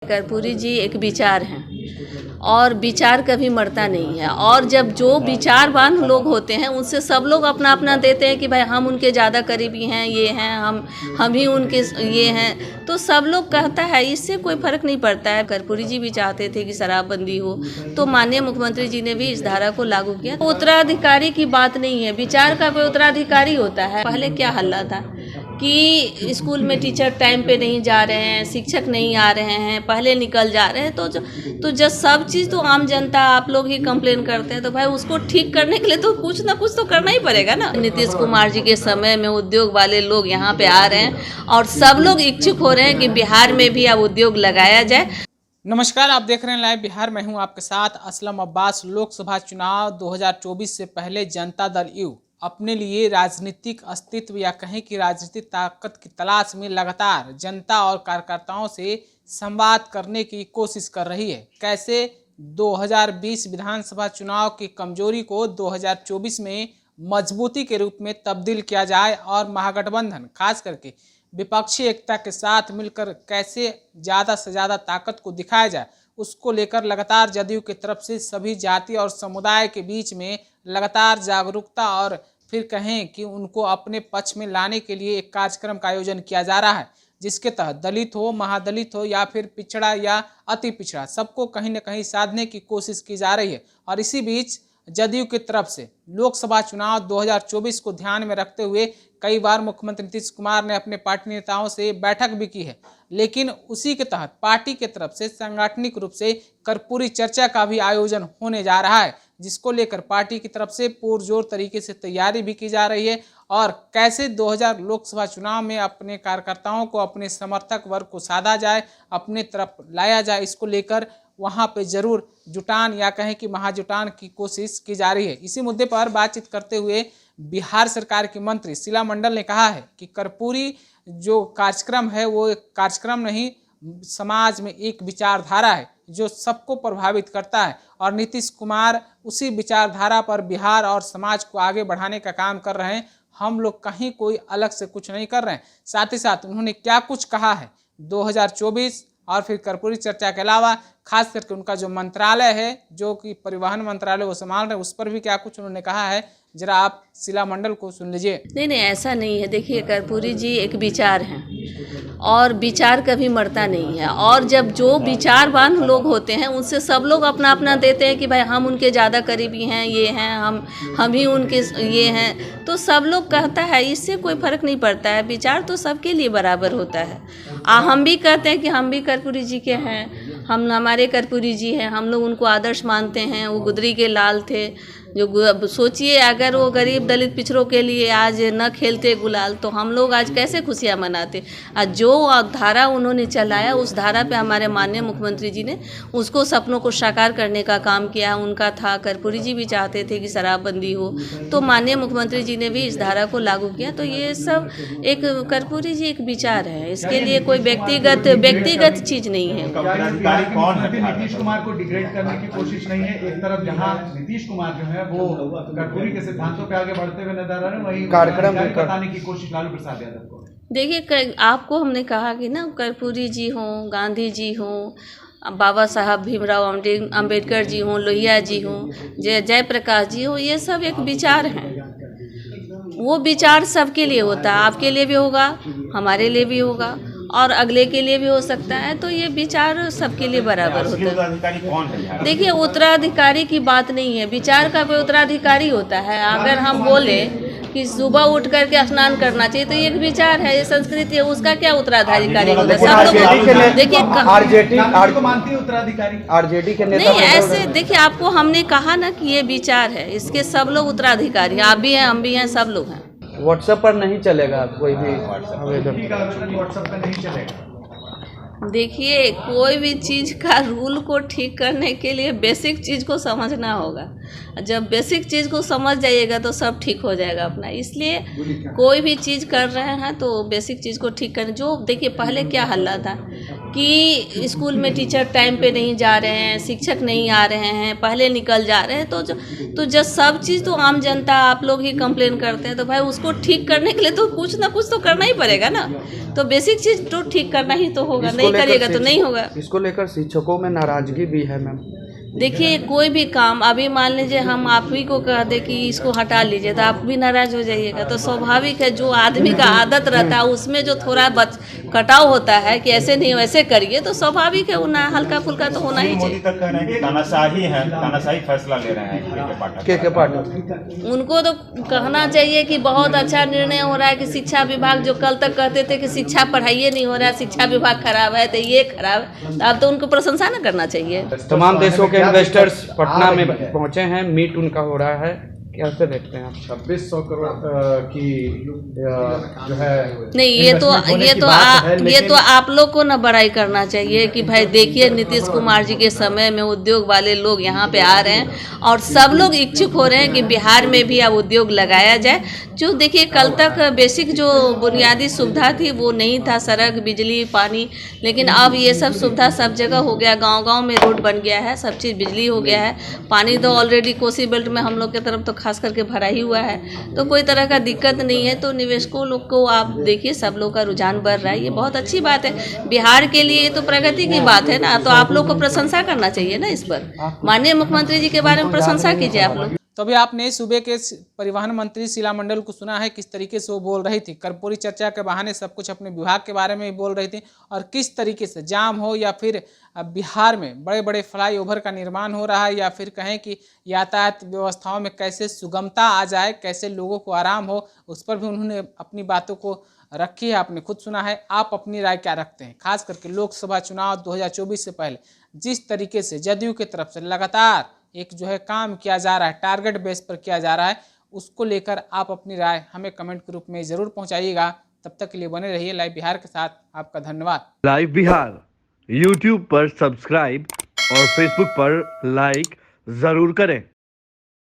कर्पूरी जी एक विचार हैं और विचार कभी मरता नहीं है। और जब जो विचारवान लोग होते हैं उनसे सब लोग अपना अपना देते हैं कि भाई हम उनके ज़्यादा करीबी हैं, ये हैं, हम ही उनके ये हैं, तो सब लोग कहता है, इससे कोई फ़र्क नहीं पड़ता है। कर्पूरी जी भी चाहते थे कि शराबबंदी हो, तो माननीय मुख्यमंत्री जी ने भी इस धारा को लागू किया। उत्तराधिकारी की बात नहीं है, विचार का कोई उत्तराधिकारी होता है। पहले क्या हल्ला था कि स्कूल में टीचर टाइम पे नहीं जा रहे हैं, शिक्षक नहीं आ रहे हैं, पहले निकल जा रहे हैं, तो जब सब चीज़ तो आम जनता आप लोग ही कंप्लेन करते हैं, तो भाई उसको ठीक करने के लिए तो कुछ ना कुछ तो करना ही पड़ेगा ना। नीतीश कुमार जी के समय में उद्योग वाले लोग यहाँ पे आ रहे हैं और सब लोग इच्छुक हो रहे हैं कि बिहार में भी अब उद्योग लगाया जाए। नमस्कार, आप देख रहे हैं लाइव बिहार। मैं हूं आपके साथ असलम अब्बास। लोकसभा चुनाव 2024 से पहले जनता दल यू अपने लिए राजनीतिक अस्तित्व या कहें कि राजनीतिक ताकत की तलाश में लगातार जनता और कार्यकर्ताओं से संवाद करने की कोशिश कर रही है। कैसे 2020 विधानसभा चुनाव की कमजोरी को 2024 में मजबूती के रूप में तब्दील किया जाए और महागठबंधन खास करके विपक्षी एकता के साथ मिलकर कैसे ज़्यादा से ज़्यादा ताकत को दिखाया जाए, उसको लेकर लगातार जदयू की तरफ से सभी जाति और समुदाय के बीच में लगातार जागरूकता और फिर कहें कि उनको अपने पक्ष में लाने के लिए एक कार्यक्रम का आयोजन किया जा रहा है, जिसके तहत दलित हो, महादलित हो या फिर पिछड़ा या अति पिछड़ा, सबको कहीं न कहीं साधने की कोशिश की जा रही है। और इसी बीच जदयू की तरफ से लोकसभा चुनाव 2024 को ध्यान में रखते हुए कई बार मुख्यमंत्री नीतीश कुमार ने अपने पार्टी नेताओं से बैठक भी की है, लेकिन उसी के तहत पार्टी के तरफ से सांगठनिक रूप से कर्पूरी चर्चा का भी आयोजन होने जा रहा है, जिसको लेकर पार्टी की तरफ से पुरजोर तरीके से तैयारी भी की जा रही है। और कैसे 2000 लोकसभा चुनाव में अपने कार्यकर्ताओं को, अपने समर्थक वर्ग को साधा जाए, अपने तरफ लाया जाए, इसको लेकर वहाँ पे जरूर जुटान या कहें कि महाजुटान की कोशिश की जा रही है। इसी मुद्दे पर बातचीत करते हुए बिहार सरकार की मंत्री शीला मंडल ने कहा है कि कर्पूरी जो कार्यक्रम है वो एक कार्यक्रम नहीं, समाज में एक विचारधारा है जो सबको प्रभावित करता है और नीतीश कुमार उसी विचारधारा पर बिहार और समाज को आगे बढ़ाने का काम कर रहे हैं। हम लोग कहीं कोई अलग से कुछ नहीं कर रहे हैं। साथ ही साथ उन्होंने क्या कुछ कहा है 2024 और फिर कर्पूरी चर्चा के अलावा खास करके उनका जो मंत्रालय है, जो कि परिवहन मंत्रालय वो संभाल रहे हैं, उस पर भी क्या कुछ उन्होंने कहा है, जरा आप शीला मंडल को सुन लीजिए। नहीं, ऐसा नहीं है। देखिए, कर्पूरी जी एक विचार हैं और विचार कभी मरता नहीं है। और जब जो विचारवान लोग होते हैं उनसे सब लोग अपना अपना देते हैं कि भाई हम उनके ज़्यादा करीबी हैं, ये हैं, हम ही उनके ये हैं, तो सब लोग कहता है, इससे कोई फ़र्क नहीं पड़ता है। विचार तो सबके लिए बराबर होता है। हम भी कहते हैं कि हम भी कर्पूरी जी के हैं, हमारे कर्पूरी जी हैं, हम लोग उनको आदर्श मानते हैं। वो गुदरी के लाल थे, जो सोचिए अगर वो गरीब दलित पिछड़ों के लिए आज न खेलते गुलाल, तो हम लोग आज कैसे खुशियाँ मनाते। आज जो धारा उन्होंने चलाया, उस धारा पे हमारे माननीय मुख्यमंत्री जी ने उसको सपनों को साकार करने का काम किया। उनका था, कर्पूरी जी भी चाहते थे कि शराबबंदी हो, तो माननीय मुख्यमंत्री जी ने भी इस धारा को लागू किया। तो ये सब एक कर्पूरी जी एक विचार है, इसके लिए कोई व्यक्तिगत चीज़ नहीं है। नीतीश कुमार को डिग्रेड करने की कोशिश नहीं है। एक तरफ जहां नीतीश कुमार जो है वो कर्पूरी के सिद्धांतों पे आगे बढ़ते हुए नजर आ रहे हैं, वहीं कार्यक्रम बताने की कोशिश लालू प्रसाद यादव को। देखिए, आपको हमने कहा कि ना कर्पूरी जी हों, गांधी जी हों, बाबा साहब भीमराव अंबेडकर जी हों, लोहिया जी हों, जयप्रकाश जी हों, ये सब एक विचार हैं। वो विचार सबके लिए होता है, आपके लिए भी होगा, हमारे लिए भी होगा और अगले के लिए भी हो सकता है। तो ये विचार सबके लिए बराबर होता है। उत्तराधिकारी कौन है? देखिए, उत्तराधिकारी की बात नहीं है, विचार का कोई उत्तराधिकारी होता है। अगर हम बोले कि सुबह उठ करके स्नान करना चाहिए, तो ये एक विचार है, ये संस्कृति है, उसका क्या उत्तराधिकारी होता है? सब लोग देखिए, आरजेडी के नेता नहीं ऐसे देखिए, आपको हमने कहा ना कि ये विचार है, इसके सब लोग उत्तराधिकारी हैं। आप भी हैं, हम भी हैं, सब लोग हैं। व्हाट्सएप पर नहीं चलेगा कोई भी आवेदन, व्हाट्सएप पर नहीं चलेगा। देखिए, कोई भी चीज़ का रूल को ठीक करने के लिए बेसिक चीज़ को समझना होगा। जब बेसिक चीज़ को समझ जाइएगा तो सब ठीक हो जाएगा अपना। इसलिए कोई भी चीज़ कर रहे हैं तो बेसिक चीज़ को ठीक करना। जो देखिए, पहले क्या हल्ला था कि स्कूल में टीचर टाइम पे नहीं जा रहे हैं, शिक्षक नहीं आ रहे हैं, पहले निकल जा रहे हैं, तो जब सब चीज़ तो आम जनता आप लोग ही कंप्लेन करते हैं, तो भाई उसको ठीक करने के लिए तो कुछ ना कुछ तो करना ही पड़ेगा ना। तो बेसिक चीज़ तो ठीक करना ही तो होगा, नहीं करिएगा तो नहीं होगा। इसको लेकर शिक्षकों में नाराजगी भी है मैम। देखिए कोई भी काम, अभी मान लीजिए हम आप ही को कह दे कि इसको हटा लीजिए तो आप भी नाराज हो जाइएगा, तो स्वाभाविक है। जो आदमी का आदत रहता है उसमें जो थोड़ा कटाव होता है कि ऐसे नहीं वैसे करिए, तो स्वाभाविक है वो ना हल्का फुल्का तो होना ही चाहिए। मोदी तक कह रहे हैं कि तानाशाही है, तानाशाही फैसला ले रहे हैं के पाठक। उनको तो कहना चाहिए कि बहुत अच्छा निर्णय हो रहा है कि शिक्षा विभाग, जो कल तक कहते थे कि शिक्षा पढ़ाइए नहीं हो रहा है, शिक्षा विभाग खराब है, तो ये खराब है, तो अब तो उनको प्रशंसा ना करना चाहिए। तमाम देशों के इन्वेस्टर्स पटना में पहुंचे हैं, मीट उनका हो रहा है, कैसे देखते हैं आप? 2600 करोड़ की जो है नहीं, ये तो आप लोग को ना बड़ाई करना चाहिए कि भाई देखिए नीतीश कुमार जी के समय में उद्योग वाले लोग यहाँ पे आ रहे हैं और सब लोग इच्छुक हो रहे हैं कि बिहार में भी अब उद्योग लगाया जाए। जो देखिए कल तक बेसिक जो बुनियादी सुविधा थी वो नहीं था, सड़क, बिजली, पानी, लेकिन अब ये सब सुविधा सब जगह हो गया। गांव-गांव में रोड बन गया है, सब चीज़, बिजली हो गया है, पानी तो ऑलरेडी कोसी बेल्ट में हम लोग की तरफ तो खास करके भरा ही हुआ है, तो कोई तरह का दिक्कत नहीं है। तो निवेशकों लोग को आप देखिए सब लोग का रुझान बढ़ रहा है, ये बहुत अच्छी बात है। बिहार के लिए ये तो प्रगति की बात है ना, तो आप लोग को प्रशंसा करना चाहिए ना इस पर। माननीय मुख्यमंत्री जी के बारे में प्रशंसा कीजिए आप लोग। तो अभी आपने सूबे के परिवहन मंत्री शीला मंडल को सुना है किस तरीके से वो बोल रही थी। कर्पूरी चर्चा के बहाने सब कुछ अपने विभाग के बारे में बोल रही थी, और किस तरीके से जाम हो या फिर बिहार में बड़े बड़े फ्लाईओवर का निर्माण हो रहा है, या फिर कहें कि यातायात व्यवस्थाओं में कैसे सुगमता आ जाए, कैसे लोगों को आराम हो, उस पर भी उन्होंने अपनी बातों को रखी है। आपने खुद सुना है। आप अपनी राय क्या रखते हैं, खास करके लोकसभा चुनाव 2024 से पहले जिस तरीके से जदयू की तरफ से लगातार एक जो है काम किया जा रहा है, टारगेट बेस पर किया जा रहा है, उसको लेकर आप अपनी राय हमें कमेंट के रूप में ज़रूर पहुंचाइएगा। तब तक के लिए बने रहिए लाइव बिहार के साथ। आपका धन्यवाद। लाइव बिहार यूट्यूब पर सब्सक्राइब और फेसबुक पर लाइक ज़रूर करें।